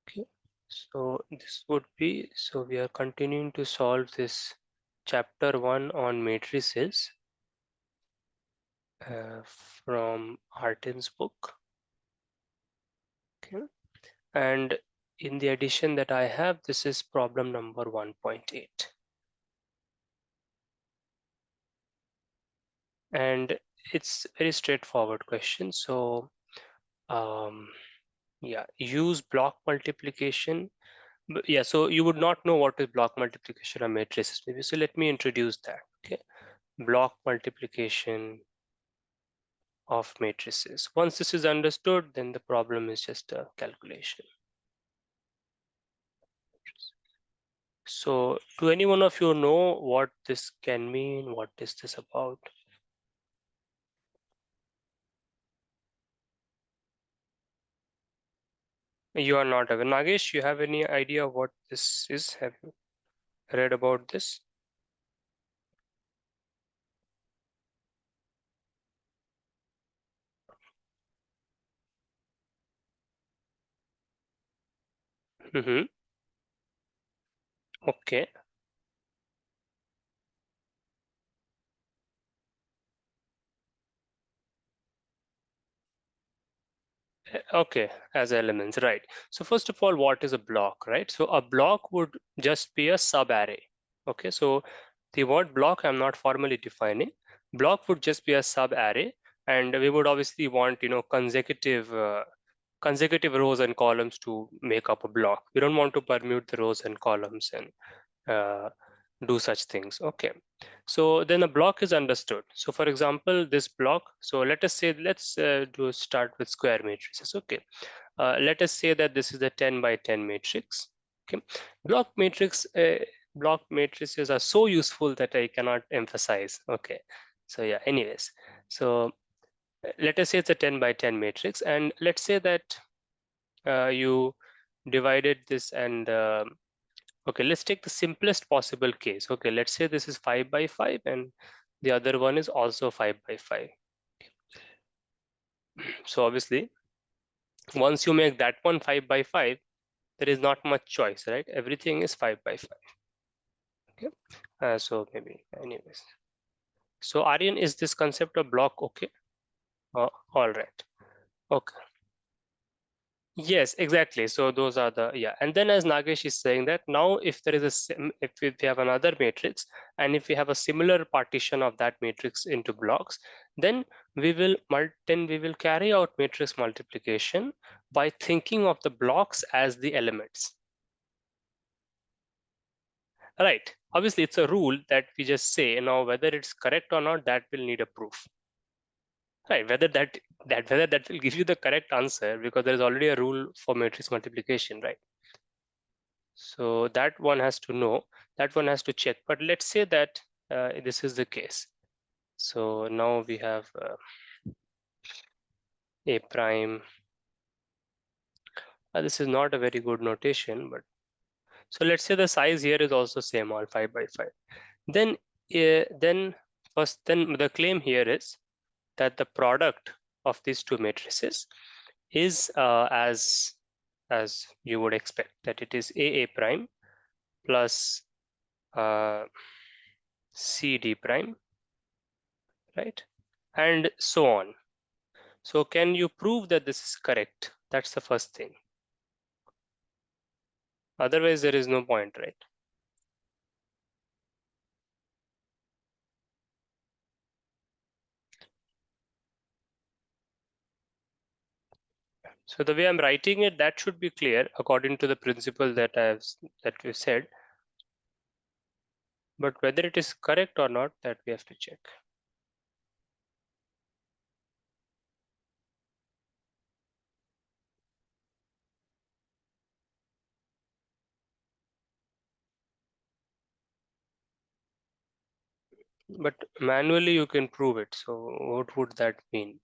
Okay, so this would be, so we are continuing to solve this chapter 1 on matrices from Artin's book. Okay, and in the edition that I have, this is problem number 1.8. And it's very straightforward question. So um, yeah, use block multiplication. Yeah, so you would not know what is block multiplication or matrices maybe. So let me introduce that. Okay, block multiplication of matrices. Once this is understood, then the problem is just a calculation. So do any one of you know what this can mean? What is this about? You are not aware. Nagesh, you have any idea what this is? Have you read about this? Mm-hmm. Okay. Okay, as elements, right. So first of all, what is a block, right? So a block would just be a sub-array. Okay, so the word block I'm not formally defining. Block would just be a sub-array, and we would obviously want, consecutive rows and columns to make up a block. We don't want to permute the rows and columns and uh, do such things. Okay, so then a block is understood. So for example, this block, so let us say, let's do start with square matrices. Okay, let us say that this is a 10 by 10 matrix. Okay, block matrix block matrices are so useful that I cannot emphasize. Okay, so yeah, anyways, so let us say it's a 10 by 10 matrix, and let's say that you divided this and okay, let's take the simplest possible case. Okay, let's say this is 5 by 5 and the other one is also 5 by 5. So obviously, once you make that one 5 by 5, there is not much choice, right? Everything is 5 by 5. Okay, so maybe, anyways. So Aryan, is this concept of block okay? All right. Okay. Yes, exactly. So those are the, yeah. And then as Nagesh is saying that now if there is if we have another matrix and if we have a similar partition of that matrix into blocks, then we will carry out matrix multiplication by thinking of the blocks as the elements. Right. Obviously, it's a rule that we just say. Now whether it's correct or not, that will need a proof. Right, whether that will give you the correct answer, because there is already a rule for matrix multiplication, right? So that one has to know, that one has to check. But let's say that this is the case. So now we have a prime. This is not a very good notation, but so let's say the size here is also same, all 5 by 5. Then, then the claim here is that the product of these two matrices is as you would expect, that it is A prime plus uh, CD prime, right? And so on. So can you prove that this is correct? That's the first thing. Otherwise, there is no point, right? So the way I'm writing it, that should be clear according to the principle that we said. But whether it is correct or not, that we have to check. But manually you can prove it. So what would that mean?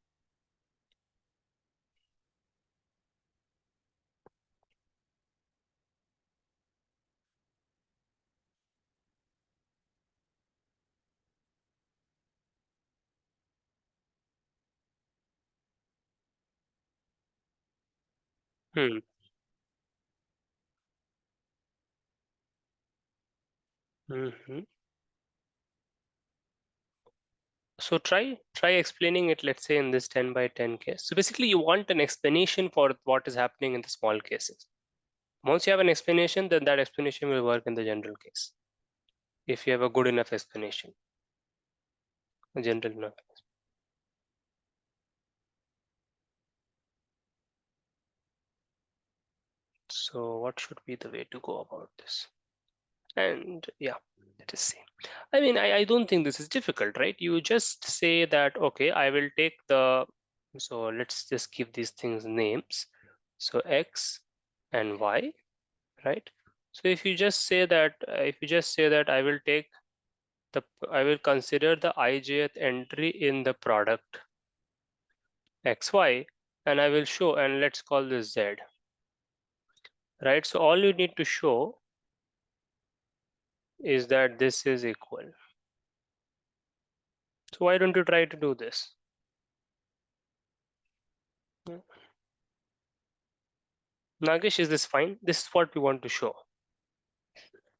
Hmm. Mhm. So try explaining it, let's say, in this 10 by 10 case. So basically you want an explanation for what is happening in the small cases. Once you have an explanation, then that explanation will work in the general case. If you have a good enough explanation, a general enough. So what should be the way to go about this? And yeah, let us see. I mean, I don't think this is difficult, right? You just say that, okay, I will take the, so let's just give these things names. So X and Y, right? So if you just say that, I will take the, I will consider the ijth entry in the product XY, and I will show, and let's call this Z, right? So all you need to show is that this is equal. So why don't you try to do this? Nagesh, is this fine? This is what we want to show,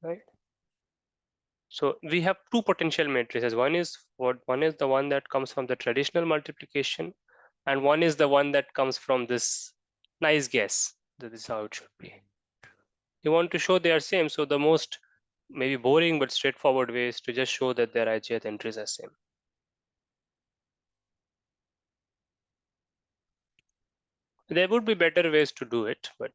right? So we have two potential matrices. One is the one that comes from the traditional multiplication, and one is the one that comes from this nice guess that this is how it should be. You want to show they are same, so the most maybe boring but straightforward way is to just show that their ijth entries are same. There would be better ways to do it, but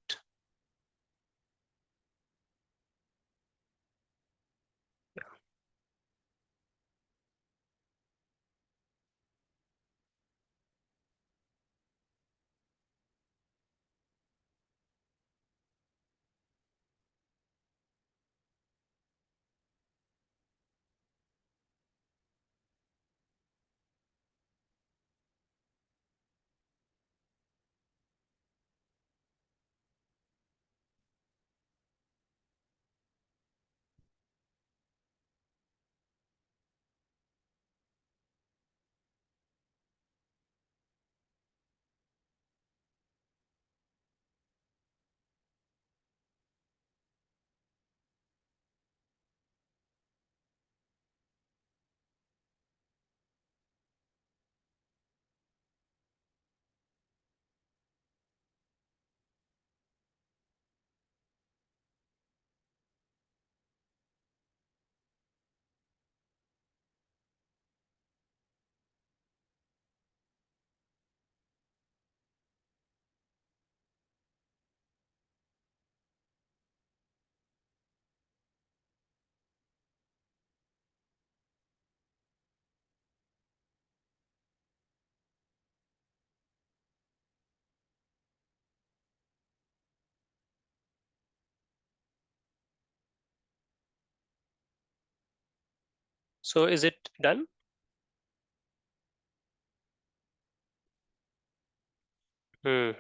so is it done? Hmm.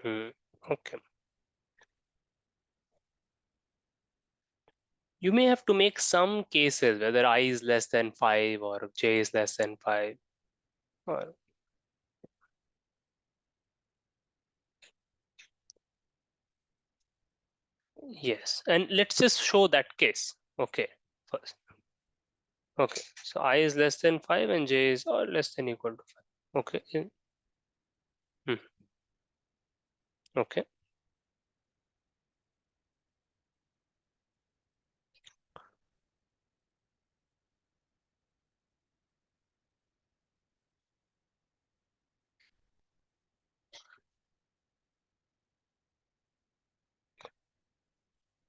Okay. You may have to make some cases whether I is less than 5 or j is less than 5. Or, yes, and let's just show that case. Okay, first. Okay, so I is less than 5 and j is or less than equal to 5. Okay. Hmm. Okay.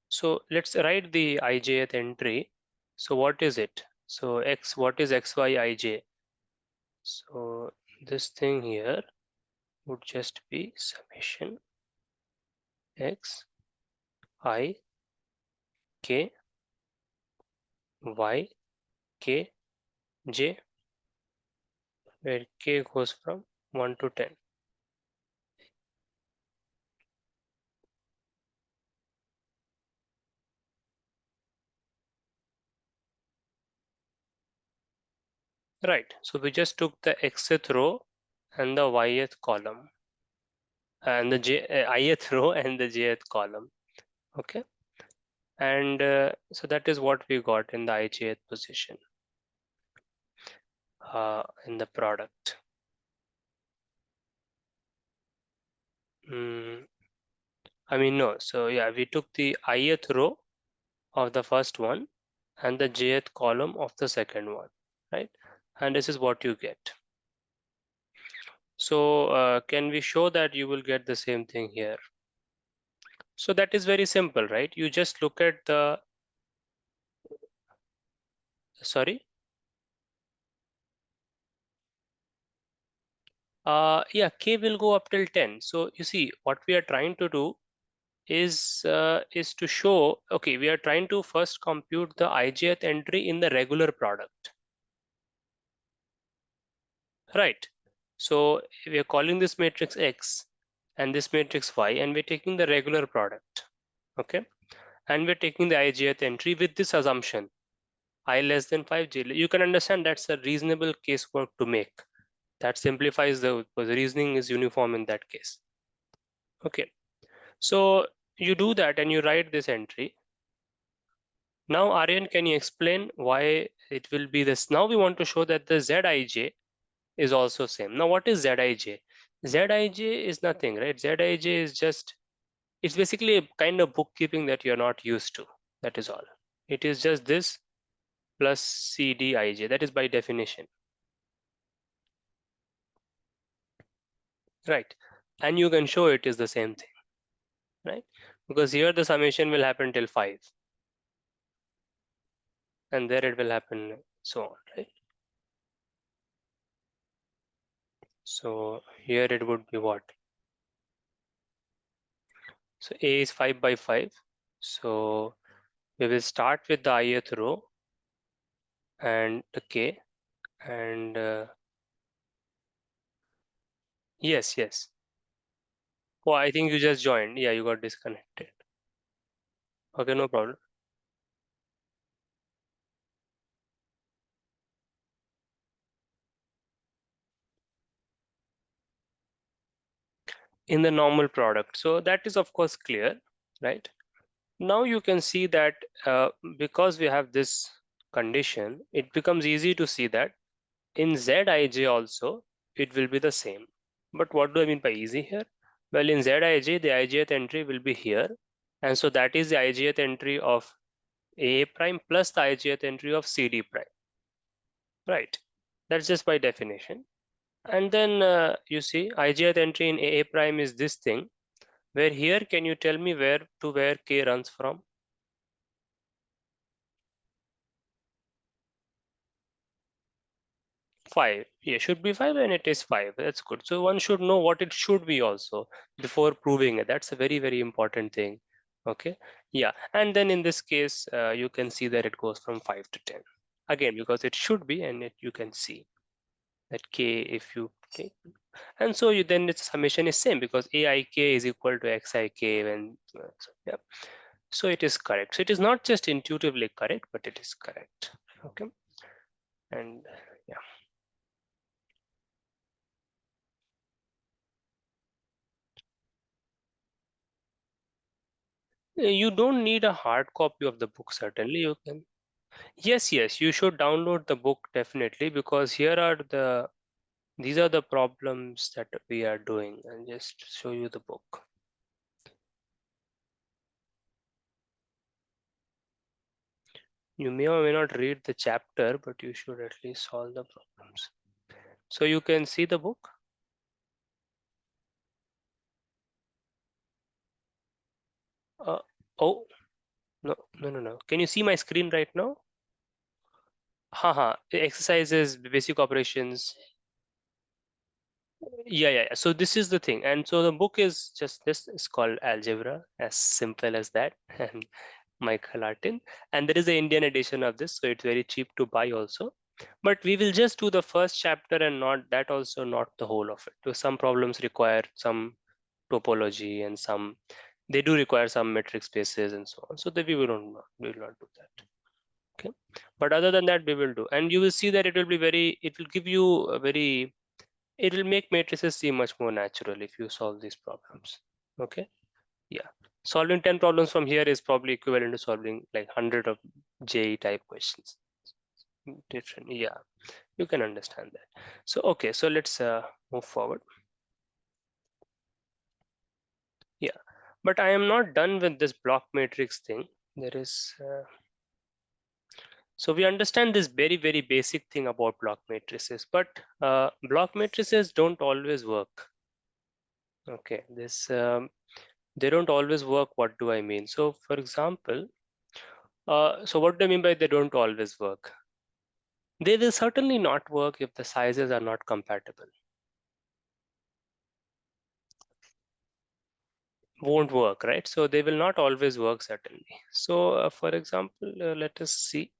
So let's write the ijth entry. So what is it? So x, what is xy ij? So this thing here would just be summation x I k y k j, where k goes from 1 to 10. Right. So we just took the xth row and the yth column and the ith row and the jth column. Okay. And so that is what we got in the ijth position in the product. mm, I mean, no, so yeah, we took the ith row of the first one and the jth column of the second one, right? And this is what you get. So can we show that you will get the same thing here? So that is very simple, right? You just look at the, sorry, yeah, k will go up till 10. So you see, what we are trying to do is to show, okay, we are trying to first compute the ijth entry in the regular product, right? So we are calling this matrix X and this matrix Y, and we're taking the regular product, okay? And we're taking the ijth entry with this assumption, I less than 5, j. You can understand that's a reasonable casework to make. That simplifies the reasoning is uniform in that case. Okay, so you do that and you write this entry. Now, Aryan, can you explain why it will be this? Now we want to show that the Zij is also same. Now, what is Zij? Zij is nothing, right? Zij is just, it's basically a kind of bookkeeping that you're not used to. That is all. It is just this plus Cdij. That is by definition, right? And you can show it is the same thing, right? Because here the summation will happen till 5, and there it will happen so on, right? So here it would be what? So A is 5 by 5. So we will start with the ith row and the k, and yes, yes. Oh, I think you just joined. Yeah, you got disconnected. Okay, no problem. In the normal product. So that is of course clear, right? Now you can see that because we have this condition, it becomes easy to see that in Zij also it will be the same. But what do I mean by easy here? Well, in Zij, the ijth entry will be here. And so that is the ijth entry of A prime plus the ijth entry of CD prime, right? That's just by definition. And then you see ijth entry in A prime is this thing, where here can you tell me where k runs from? 5. Yeah, should be 5, and it is 5. That's good. So one should know what it should be also before proving it. That's a very, very important thing. Okay. Yeah. And then in this case, you can see that it goes from 5 to 10. Again, because it should be, and you can see that k if you take. And so you then its summation is same because aik is equal to xik when, so, yeah. So it is correct. So it is not just intuitively correct, but it is correct. Okay. And yeah. You don't need a hard copy of the book, certainly you can. Yes, yes, you should download the book definitely, because here are these are the problems that we are doing, and just show you the book. You may or may not read the chapter, but you should at least solve the problems. So you can see the book. Uh, oh, no, no, no, no. Can you see my screen right now? Haha, exercises, basic operations. Yeah. So this is the thing. And so the book is just this. It's called Algebra, as simple as that. And Michael Artin. And there is an Indian edition of this, so it's very cheap to buy also. But we will just do the first chapter and not that also, not the whole of it. Because some problems require some topology and some, they do require some metric spaces and so on. So that we will not do that. Okay. But other than that, we will do. And you will see that it will give you a very, it will make matrices seem much more natural if you solve these problems. Okay. Yeah. Solving 10 problems from here is probably equivalent to solving like 100 of JE type questions. Different, yeah, you can understand that. So okay, so let's move forward. Yeah, but I am not done with this block matrix thing. There is so we understand this very basic thing about block matrices, but block matrices don't always work. Okay, this they don't always work. What do I mean? So for example, so what do I mean by they don't always work? They will certainly not work if the sizes are not compatible. Won't work, right? So they will not always work certainly. So for example, let us see.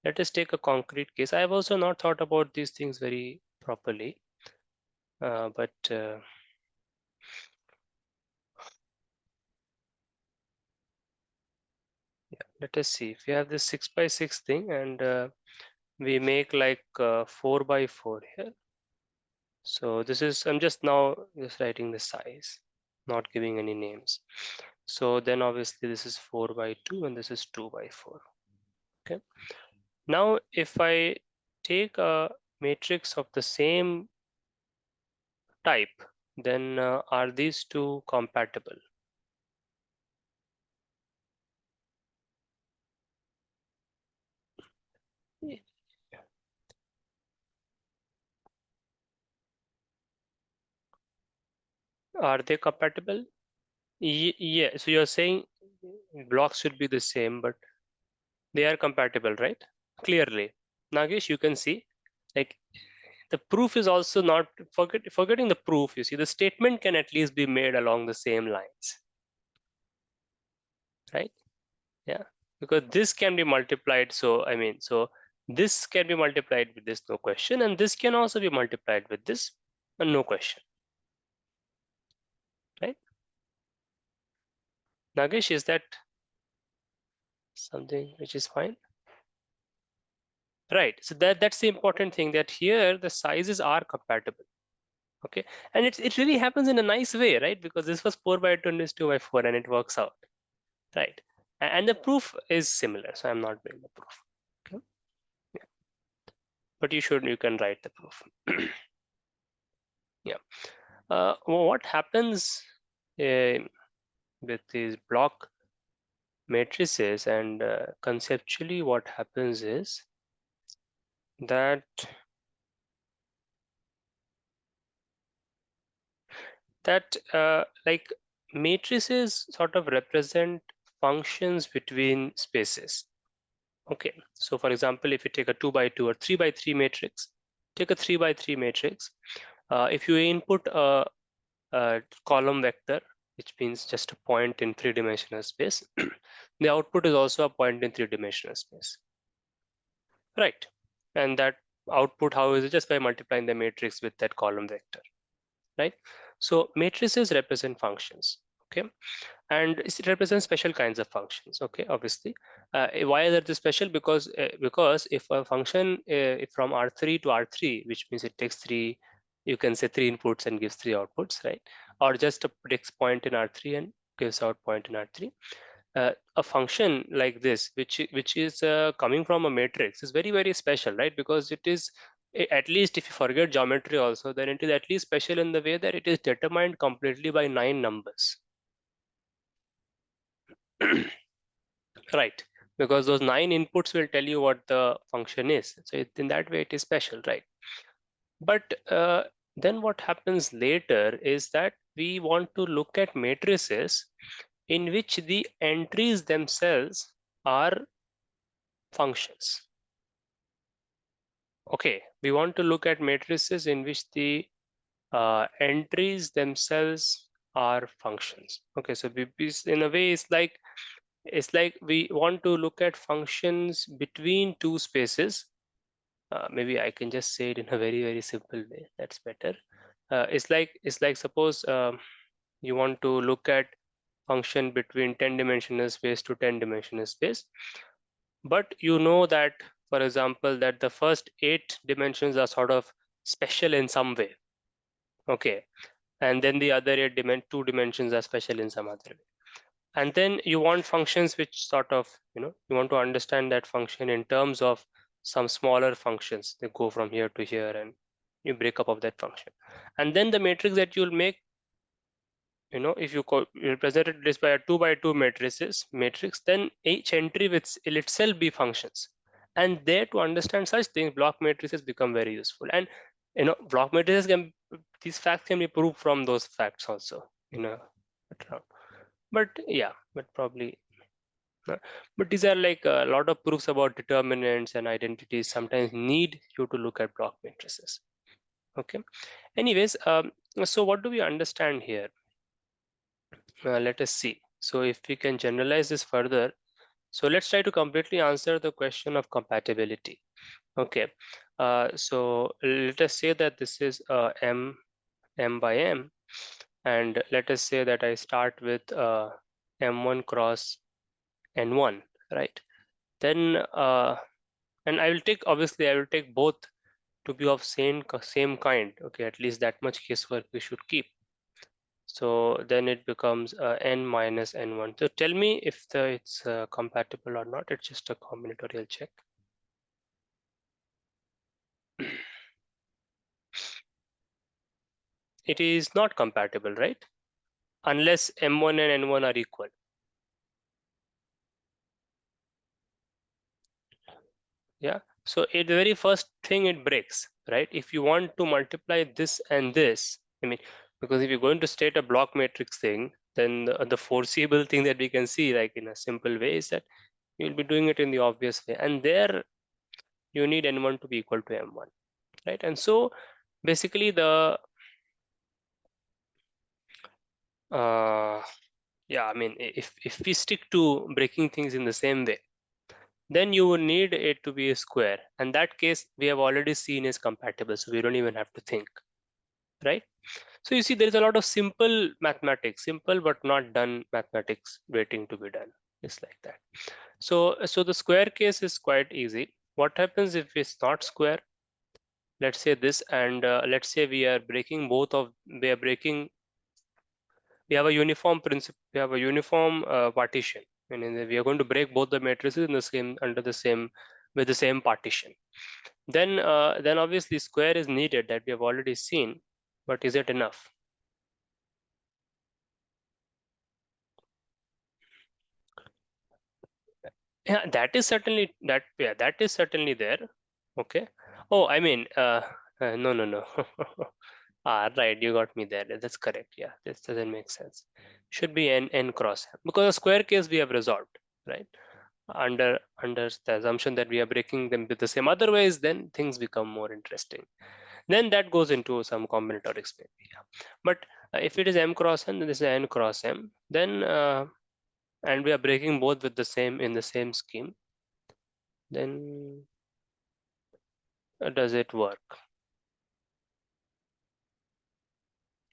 Let us take a concrete case. I have also not thought about these things very properly, but yeah, let us see. If we have this 6 by 6 thing and we make like 4 by 4 here. So this is, I'm just now just writing the size, not giving any names. So then obviously this is 4 by 2 and this is 2 by 4. Okay. Now if I take a matrix of the same type, then are these two compatible? Are they compatible? Yeah, so you're saying blocks should be the same, but they are compatible, right? Clearly. Nagesh, you can see like the proof is also not forgetting the proof. You see, the statement can at least be made along the same lines, right? Yeah, because this can be multiplied. So I mean, so this can be multiplied with this, no question, and this can also be multiplied with this, and no question, right? Nagesh, is that something which is fine? Right. So that's the important thing, that here the sizes are compatible. Okay, and it really happens in a nice way, right? Because this was 4 by 2 and this 2 by 4, and it works out, right? And the proof is similar, so I'm not doing the proof. Okay, yeah. But you can write the proof. Yeah. Well, what happens uh, with these block matrices, and conceptually what happens is that like matrices sort of represent functions between spaces. Okay, so for example, if you take a 2 by 2 or 3 by 3 matrix, take a 3 by 3 matrix. If you input a column vector, which means just a point in three-dimensional space, the output is also a point in three-dimensional space, right? And that output, how is it? Just by multiplying the matrix with that column vector, right? So matrices represent functions, okay? And it represents special kinds of functions, okay? Obviously, why are they special? Because if a function from R3 to R3, which means it takes three, you can say three inputs and gives three outputs, right? Or just a takes point in R3 and gives out point in R3. A function like this, which is coming from a matrix, is very special, right? Because it is, at least if you forget geometry also, then it is at least special in the way that it is determined completely by 9 numbers. Right, because those 9 inputs will tell you what the function is. So in that way it is special, right? But then what happens later is that we want to look at matrices in which the entries themselves are functions. Okay, we want to look at matrices in which the entries themselves are functions. Okay, so in a way it's like we want to look at functions between two spaces. Maybe I can just say it in a very simple way. That's better. It's like suppose you want to look at function between 10-dimensional space to 10-dimensional space, but you know that, for example, that the first 8 dimensions are sort of special in some way. Okay, and then the other 2 dimensions are special in some other way. And then you want functions which sort of, you want to understand that function in terms of some smaller functions. They go from here to here and you break up of that function. And then the matrix that you'll make, if you represented this by a 2 by 2 matrix, then each entry will itself be functions. And there, to understand such things, block matrices become very useful. And block matrices these facts can be proved from those facts also, but yeah, but probably but these are like a lot of proofs about determinants and identities sometimes need you to look at block matrices. Okay. Anyways, so what do we understand here? Let us see. So if we can generalize this further, so let's try to completely answer the question of compatibility. Okay. So let us say that this is m by m, and let us say that I start with m1 cross n1, right? Then and I will take both to be of same kind. Okay, at least that much casework we should keep. So then it becomes n minus n1. So tell me if it's compatible or not. It's just a combinatorial check. It is not compatible, right? Unless m1 and n1 are equal. Yeah. So the very first thing it breaks, right? If you want to multiply this and this, I mean, because if you're going to state a block matrix thing, then the foreseeable thing that we can see, like in a simple way, is that you'll be doing it in the obvious way. And there you need n1 to be equal to m1, right? And so basically uh, yeah, I mean, if we stick to breaking things in the same way, then you would need it to be a square. And that case we have already seen is compatible, so we don't even have to think, right? So you see, there is a lot of simple mathematics, simple but not done mathematics waiting to be done. It's like that. So the square case is quite easy. What happens if it's not square? Let's say this, and let's say we are breaking, we have a uniform principle, we have a uniform partition, meaning we are going to break both the matrices in the same under the same with the same partition. Then obviously square is needed, that we have already seen, but is it enough? Yeah, that is certainly there. Okay. Oh, I mean, no, no, no. Right, you got me there. That's correct. Yeah, this doesn't make sense. Should be n cross m, because a square case we have resolved, right? Under the assumption that we are breaking them with the same. Otherwise, then things become more interesting. Then that goes into some combinatorics maybe. Yeah. But if it is m cross n, then this is n cross m. Then and we are breaking both with the same in the same scheme. Then does it work?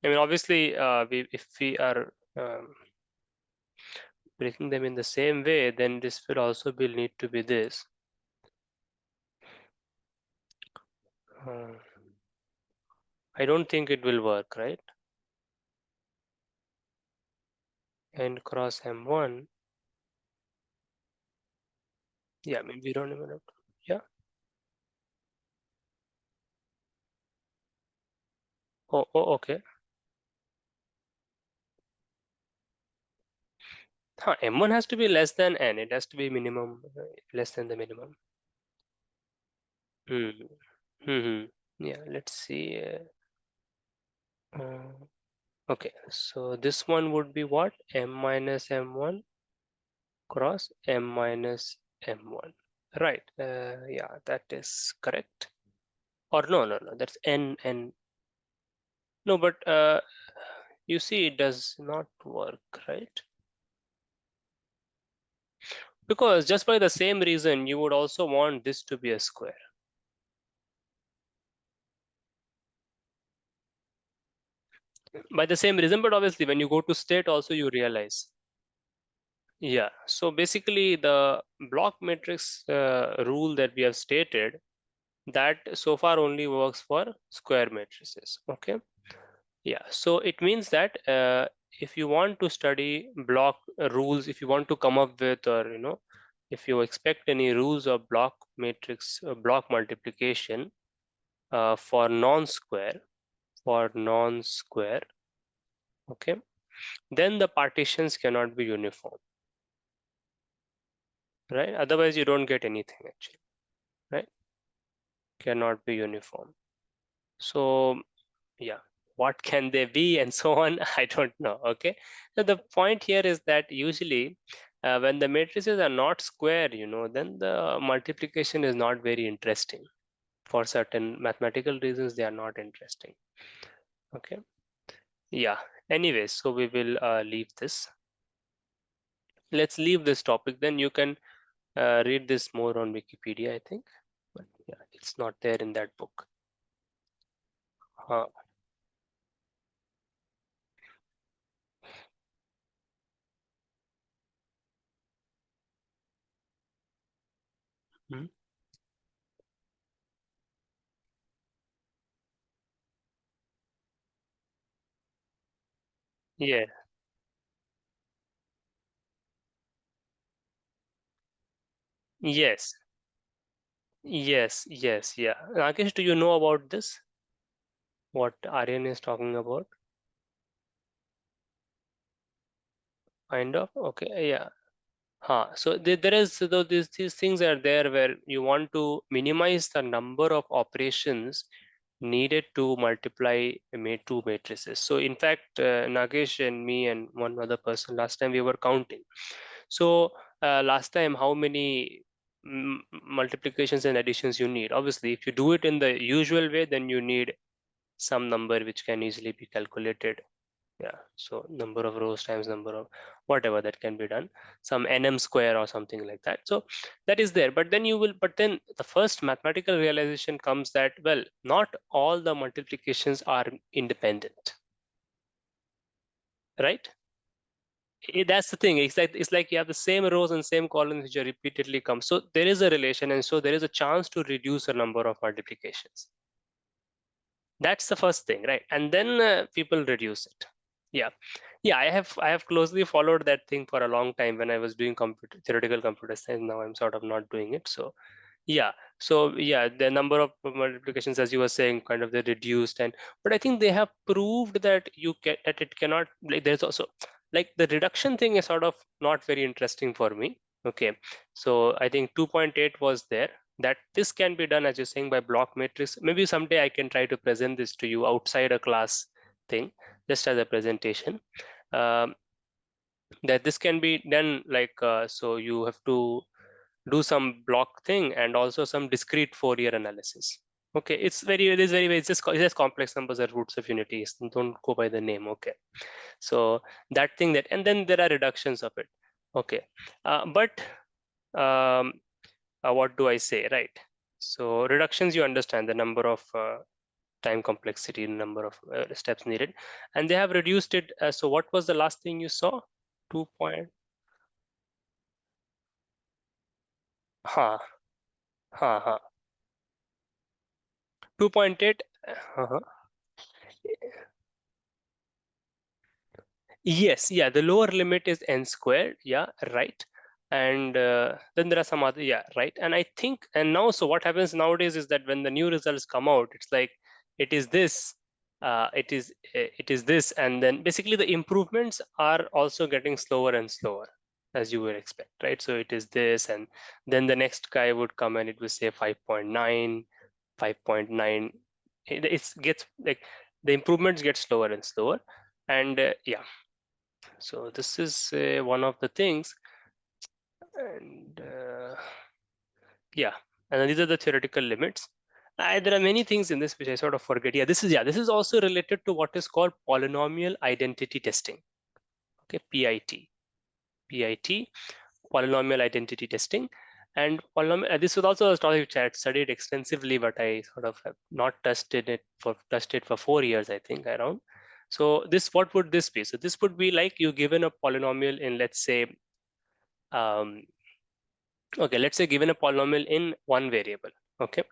I mean, obviously, if we are breaking them in the same way, then this will also be need to be this. Uh, I don't think it will work, right? N cross M1. Yeah, I mean, we don't even have to. Yeah. Oh, okay. M1 has to be less than N. It has to be minimum, less than the minimum. Hmm. Hmm. Yeah, let's see. Uh, okay, so this one would be what? M minus M1 cross M minus M1. Right. Yeah, that is correct. Or no, that's N. No, but you see, it does not work, right? Because just by the same reason, you would also want this to be a square. By the same reason, but obviously when you go to state also you realize. Yeah, so basically the block matrix rule that we have stated, that so far only works for square matrices. Okay. Yeah, so it means that if you want to study block rules, if you want to come up with, or if you expect any rules of block matrix, block multiplication for non-square, okay, then the partitions cannot be uniform, right? Otherwise you don't get anything actually, right? Cannot be uniform. So yeah, what can they be and so on? I don't know. Okay, so the point here is that usually when the matrices are not square, then the multiplication is not very interesting. For certain mathematical reasons they are not interesting. Okay, yeah, anyways, so we will leave this. Let's leave this topic, then you can read this more on Wikipedia, I think, but yeah, it's not there in that book. Hmm? Yeah, yes, yes, yeah. Rakesh, do you know about this? What Aryan is talking about? Kind of. Okay, yeah. So there is, so these things are there where you want to minimize the number of operations needed to multiply two matrices. So in fact, Nagesh and me and one other person, last time we were counting. So last time, how many multiplications and additions you need? Obviously, if you do it in the usual way, then you need some number which can easily be calculated. Yeah, so number of rows times number of whatever, that can be done, some nm square or something like that. So that is there, but then the first mathematical realization comes that, well, not all the multiplications are independent, right? That's the thing. It's like you have the same rows and same columns which are repeatedly come, so there is a relation, and so there is a chance to reduce the number of multiplications. That's the first thing, right? And then people reduce it. Yeah, yeah. I have closely followed that thing for a long time when I was doing theoretical computer science. Now I'm sort of not doing it. So yeah, so yeah, the number of multiplications, as you were saying, kind of they reduced, and but I think they have proved that that it cannot, like, there's also, like, the reduction thing is sort of not very interesting for me. Okay, so I think 2.8 was there, that this can be done, as you're saying, by block matrix. Maybe someday I can try to present this to you outside a class thing, just as a presentation. Um, that this can be done, like, so you have to do some block thing and also some discrete Fourier analysis. Okay, it's just complex numbers are roots of unity. Don't go by the name. Okay, so that thing, that, and then there are reductions of it. Okay, but um, what do I say, right? So reductions, you understand the number of time complexity, number of steps needed, and they have reduced it. So what was the last thing you saw? 2 point. Ha ha ha. 2.8. Uh-huh. Yes, yeah, the lower limit is n squared, yeah, right. And then there are some other, yeah, right. And I think, and now, so what happens nowadays is that when the new results come out, it's like it is this, it is this, and then basically the improvements are also getting slower and slower, as you would expect, right? So it is this, and then the next guy would come and it will say 5.9, 5.9. It gets like the improvements get slower and slower, and yeah, so this is one of the things, and yeah, and then these are the theoretical limits. There are many things in this which I sort of forget. This is also related to what is called polynomial identity testing. Okay, PIT, polynomial identity testing, and polynomial. This was also a topic which I had studied extensively, but I sort of have not touched it for 4 years, I think, around. So this, what would this be? So this would be like you given a polynomial in, let's say, um, okay, let's say given a polynomial in one variable. Okay.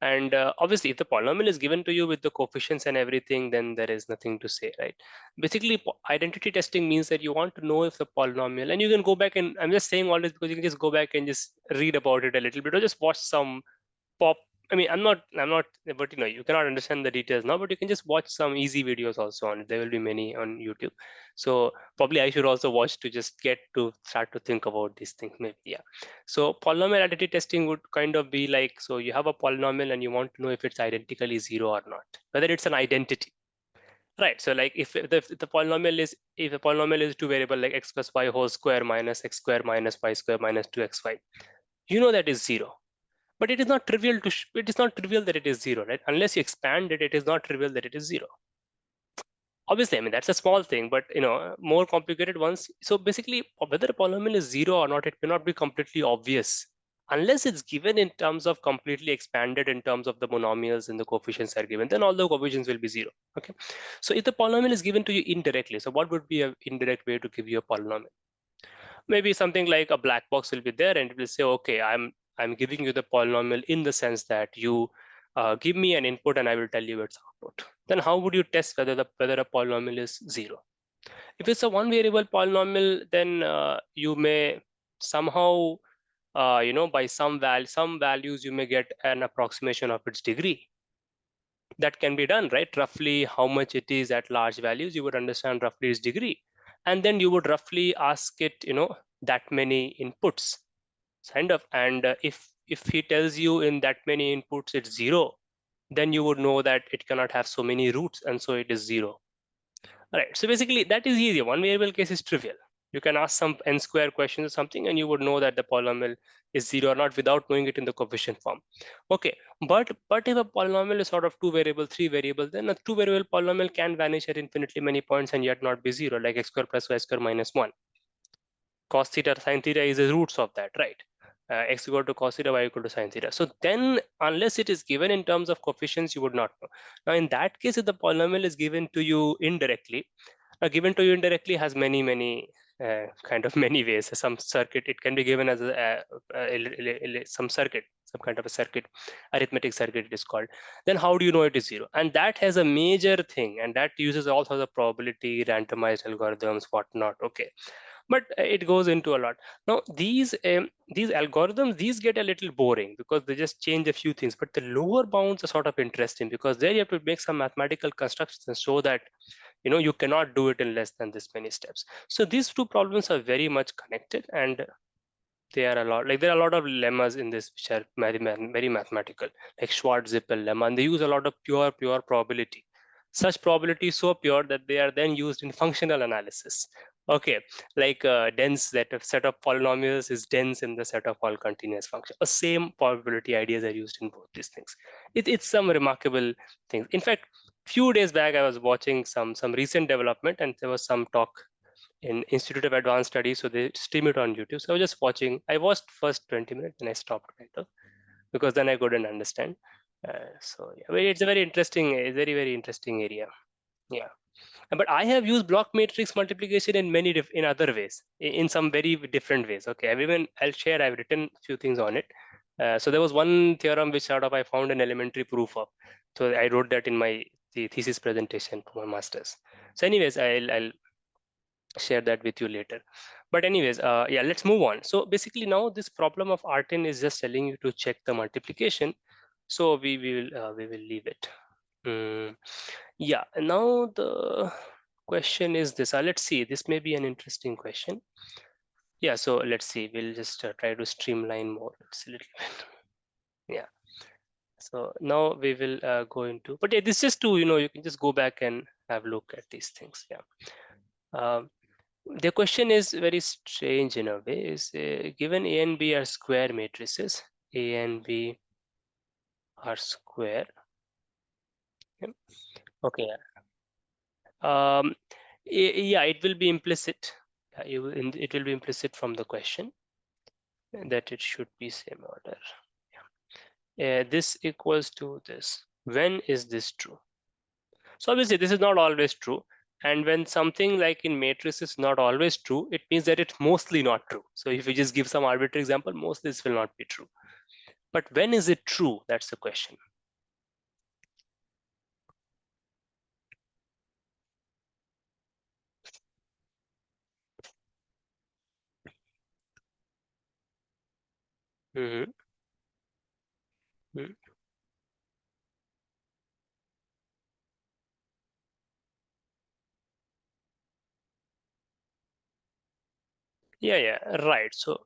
And obviously, if the polynomial is given to you with the coefficients and everything, then there is nothing to say, right? Basically, identity testing means that you want to know if the polynomial, and you can go back, and I'm just saying all this because you can just go back and just read about it a little bit, or just watch some pop. I mean, I'm not, but you cannot understand the details now, but you can just watch some easy videos also on it. There will be many on YouTube. So probably I should also watch to just get to start to think about these things, maybe. Yeah. So polynomial identity testing would kind of be like, so you have a polynomial and you want to know if it's identically zero or not, whether it's an identity. Right. So like if the polynomial is two variable like x plus y whole square minus x square minus y square minus 2xy, you know that is zero. But it is not trivial it is not trivial that it is zero, right? Unless you expand it, it is not trivial that it is zero. Obviously, I mean that's a small thing, but more complicated ones. So basically, whether a polynomial is zero or not, it may not be completely obvious unless it's given in terms of completely expanded in terms of the monomials and the coefficients are given. Then all the coefficients will be zero. Okay. So if the polynomial is given to you indirectly, so what would be an indirect way to give you a polynomial? Maybe something like a black box will be there and it will say, okay, I'm giving you the polynomial in the sense that you give me an input and I will tell you its output. Then how would you test whether a polynomial is zero? If it's a one variable polynomial, then you may somehow by some values you may get an approximation of its degree. That can be done, right? Roughly how much it is at large values, you would understand roughly its degree, and then you would roughly ask it that many inputs kind of. And if he tells you in that many inputs it's zero, then you would know that it cannot have so many roots, and so it is zero. Right. So basically that is easy. One variable case is trivial. You can ask some n square questions or something and you would know that the polynomial is zero or not without knowing it in the coefficient form. Okay. But if a polynomial is sort of two variable, three variable, then a two variable polynomial can vanish at infinitely many points and yet not be zero, like x square plus y square minus 1. Cos theta sin theta is the roots of that, right? X equal to cos theta, y equal to sin theta. So then unless it is given in terms of coefficients, you would not know. Now in that case, if the polynomial is given to you indirectly, given to you indirectly has many kind of many ways. Some circuit, it can be given as some circuit, some kind of a circuit, arithmetic circuit it is called. Then how do you know it is zero? And that has a major thing, and that uses all sorts of probability, randomized algorithms, whatnot. Okay. But it goes into a lot. Now these algorithms, these get a little boring because they just change a few things, but the lower bounds are sort of interesting because there you have to make some mathematical constructions and show that you cannot do it in less than this many steps. So these two problems are very much connected, and they are a lot, like there are a lot of lemmas in this which are very mathematical, like Schwartz-Zippel lemma, and they use a lot of pure probability. Such probability is so pure that they are then used in functional analysis. Okay, like dense, that a set of polynomials is dense in the set of all continuous functions. The same probability ideas are used in both these things. It's some remarkable things. In fact, few days back I was watching some recent development, and there was some talk in Institute of Advanced Studies, so they stream it on YouTube. So I was just watching. I watched first 20 minutes and I stopped kind of because then I couldn't understand. So yeah, it's a very interesting, very interesting area. Yeah, but I have used block matrix multiplication in in other ways, in some very different ways. Okay, everyone I'll share. I've written a few things on it. So there was one theorem which sort of I found an elementary proof of. So I wrote that in the thesis presentation for my masters. So anyways, I'll share that with you later. But anyways, yeah, let's move on. So basically now this problem of Artin is just telling you to check the multiplication. So we will leave it. Yeah, now the question is this. Let's see, this may be an interesting question. Yeah, so let's see, we'll just try to streamline more. It's a little bit. Yeah. So now we will go into, but yeah, this is just to, you can just go back and have a look at these things. Yeah. Um, the question is very strange in a way. Is given A and B are square matrices, A and B are square. Okay. Yeah, it will be implicit. It will be implicit from the question that it should be same order. This equals to this. When is this true? So obviously this is not always true. And when something like in matrix is not always true, it means that it's mostly not true. So if you just give some arbitrary example, most this will not be true. But when is it true? That's the question. Hmm. Yeah, yeah, right. So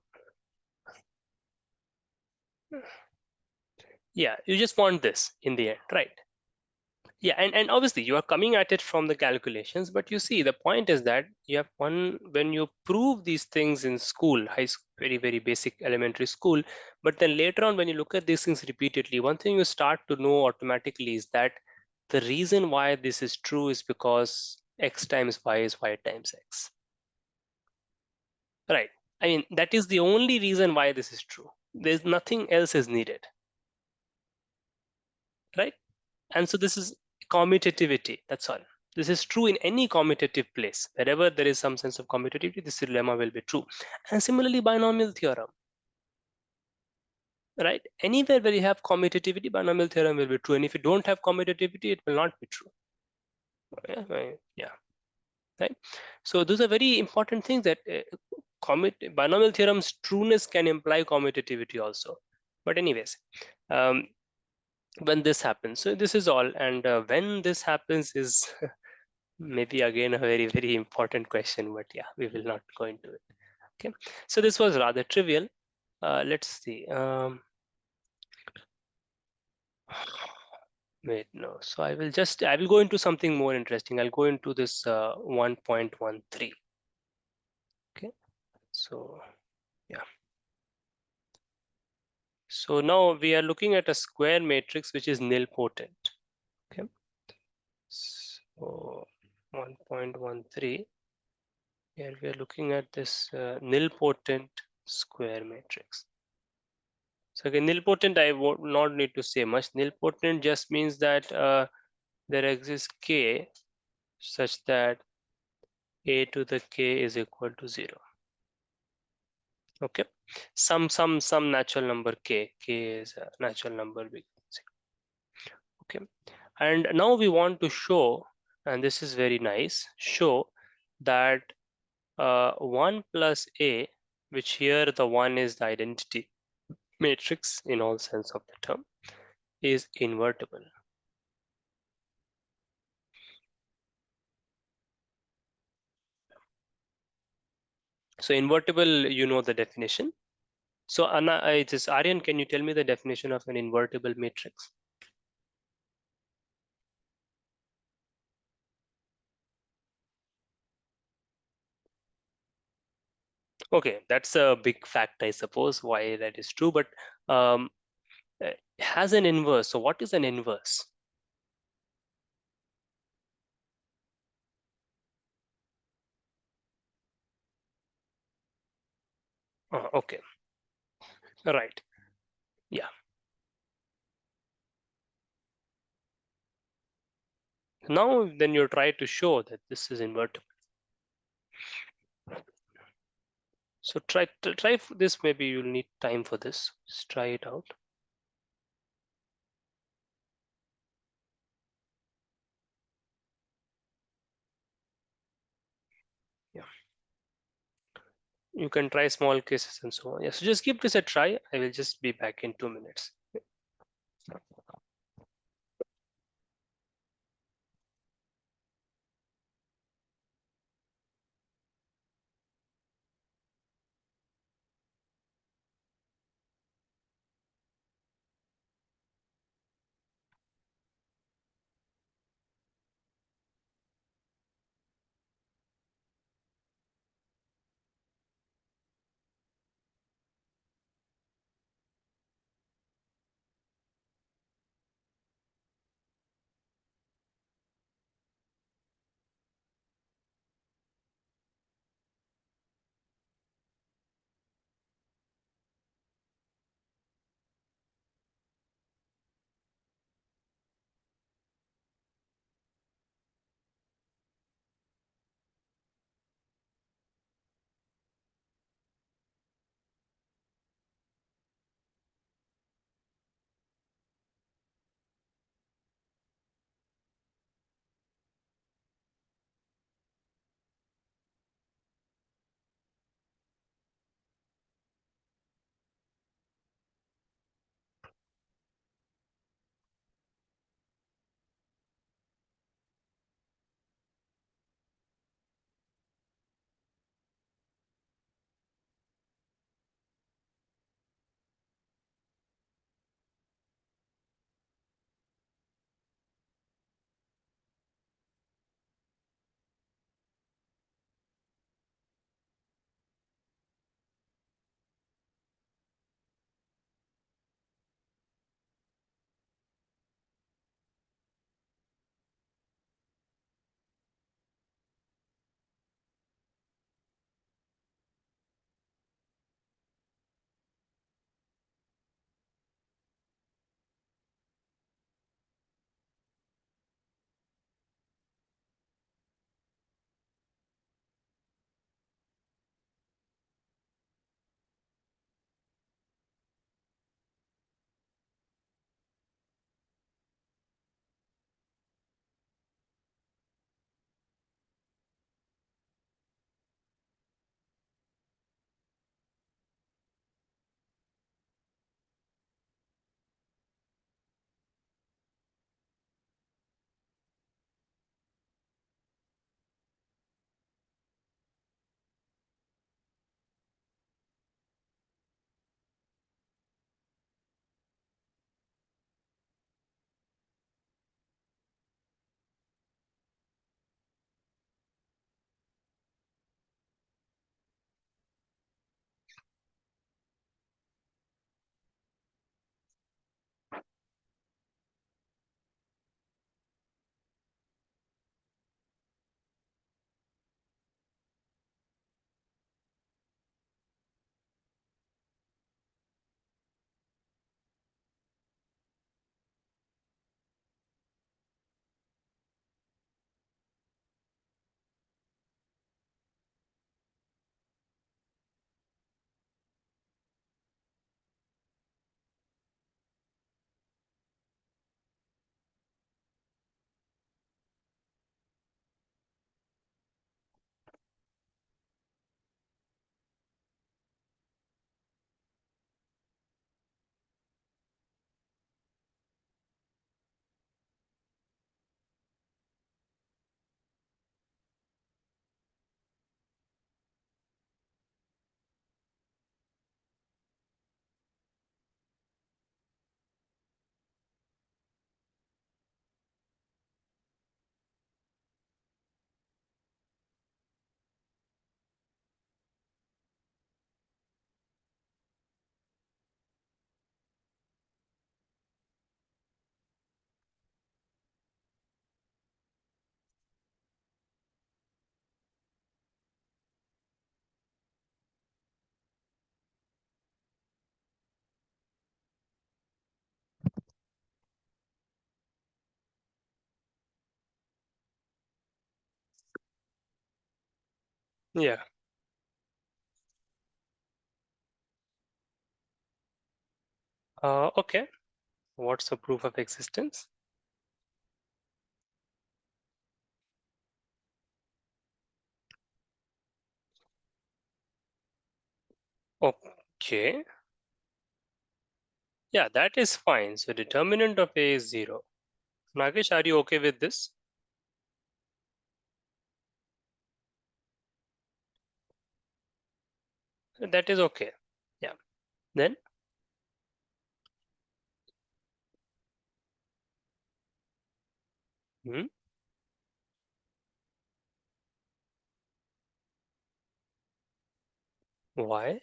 yeah, you just want this in the end, right? Yeah, and obviously you are coming at it from the calculations, but you see the point is that you have one when you prove these things in school, very, very basic elementary school, but then later on when you look at these things repeatedly, one thing you start to know automatically is that the reason why this is true is because x times y is y times x. Right. I mean, that is the only reason why this is true. There's nothing else is needed, right? And so this is commutativity. That's all. This is true in any commutative place. Wherever there is some sense of commutativity, this lemma will be true. And similarly, binomial theorem, right? Anywhere where you have commutativity, binomial theorem will be true. And if you don't have commutativity, it will not be true. Yeah, yeah, right. So those are very important things that binomial theorem's trueness can imply commutativity also. But anyways, um, when this happens, so this is all. And when this happens is maybe again a very, very important question, but yeah, we will not go into it. Okay, so this was rather trivial. Let's see. Wait, no. So I will go into something more interesting. I'll go into this 1.13. Okay, so yeah. So now we are looking at a square matrix which is nilpotent. Okay, so 1.13. Here we are looking at this nilpotent square matrix. So again, nilpotent, I would not need to say much. Nilpotent just means that there exists k such that a to the k is equal to 0. Okay, some natural number k is a natural number. Okay, and now we want to show, and this is very nice, show that 1 plus a, which here the 1 is the identity matrix in all sense of the term, is invertible. So invertible, you know the definition. So Anna, just Aryan, can you tell me the definition of an invertible matrix? Okay, that's a big fact, I suppose, why that is true. But um, has an inverse. So what is an inverse? Okay, right. Yeah. Now then you try to show that this is invertible. So try this. Maybe you'll need time for this. Just try it out. Yeah. You can try small cases and so on. Yeah. So just give this a try. I will just be back in 2 minutes. Yeah. Okay. What's a proof of existence? Okay. Yeah, that is fine. So determinant of A is 0. Nagesh, are you okay with this? That is okay. Yeah. Then, hmm, why?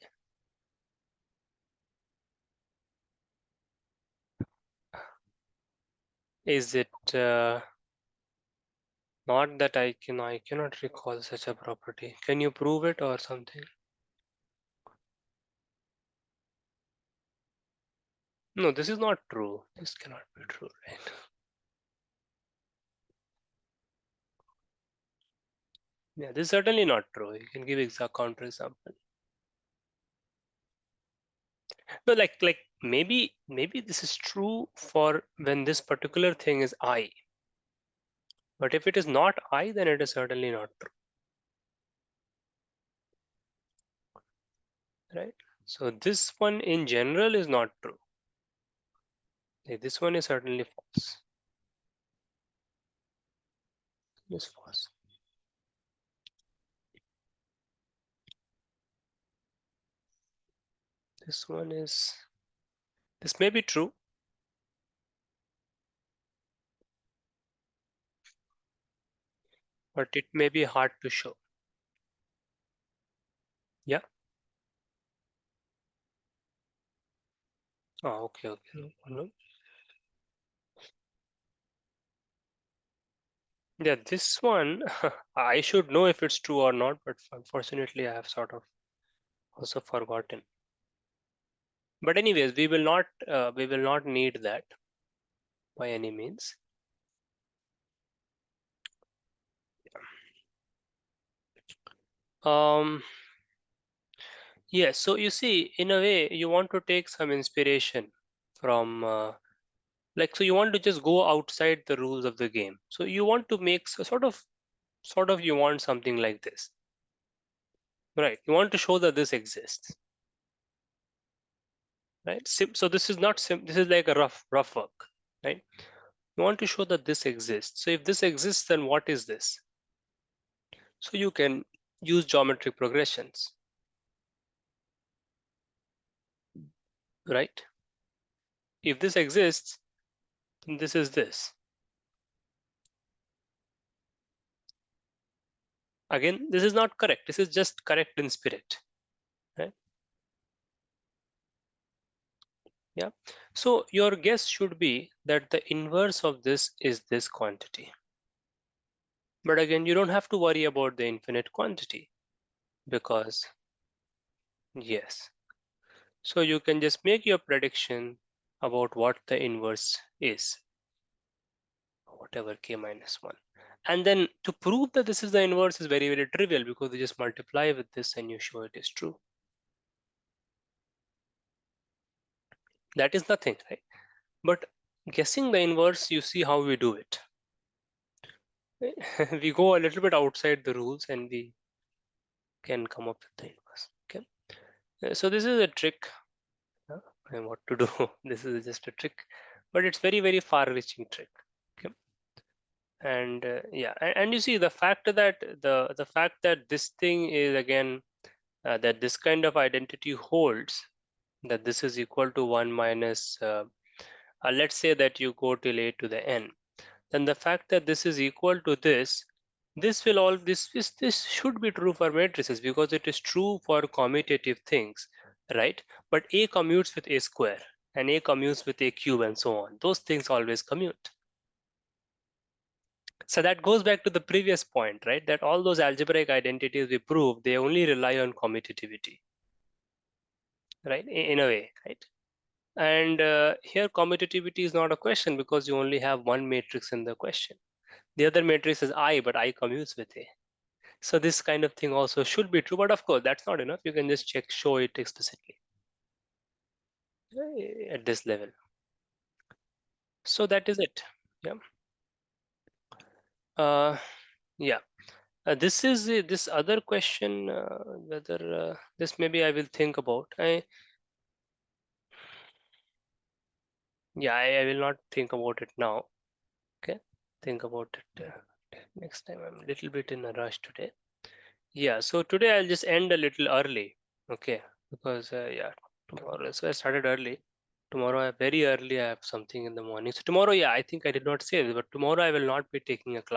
Is it not that I cannot recall such a property. Can you prove it or something? No, this is not true. This cannot be true, right? Yeah, this is certainly not true. You can give exact counterexample. No, like maybe this is true for when this particular thing is I. But if it is not I, then it is certainly not true, right? So this one in general is not true. This one is certainly false. It's false. This one is, this may be true, but it may be hard to show. Yeah. Oh, okay, okay. No problem. Yeah, this one, I should know if it's true or not, but unfortunately, I have sort of also forgotten. But anyways, we will not need that by any means. Um, yes. So you see, in a way, you want to take some inspiration from, like, so you want to just go outside the rules of the game. So you want to make sort of, you want something like this, right? You want to show that this exists, right? So this is not this is like a rough work, right? You want to show that this exists. So if this exists, then what is this? So you can use geometric progressions, right? If this exists, then this is this. Again, this is not correct. This is just correct in spirit, right? Yeah. So your guess should be that the inverse of this is this quantity. But again, you don't have to worry about the infinite quantity because, yes. So you can just make your prediction about what the inverse is, whatever k minus 1. And then to prove that this is the inverse is very, very trivial because you just multiply with this and you show it is true. That is nothing, right? But guessing the inverse, you see how we do it. We go a little bit outside the rules and we can come up with the inverse. Okay. So this is a trick, uh, and what to do. This is just a trick, but it's very, very far-reaching trick. Okay. And yeah, and you see the fact that the fact that this thing is again that this kind of identity holds, that this is equal to 1 minus let's say that you go till a to the n, then the fact that this is equal to this will all this should be true for matrices because it is true for commutative things, right? But a commutes with a square and a commutes with a cube and so on. Those things always commute. So that goes back to the previous point, right? That all those algebraic identities we prove, they only rely on commutativity, right? In a way, right? And here commutativity is not a question because you only have one matrix in the question. The other matrix is I, but I commutes with A. So this kind of thing also should be true, but of course that's not enough. You can just show it explicitly at this level. So that is it. Yeah. Uh, yeah. This is this other question. Whether this maybe I will think about. I will not think about it now. Okay, think about it next time. I'm a little bit in a rush today. Yeah, so today I'll just end a little early. Okay, because yeah, tomorrow. So I started early. Tomorrow, very early, I have something in the morning. So tomorrow, yeah, I think I did not say this, but tomorrow I will not be taking a class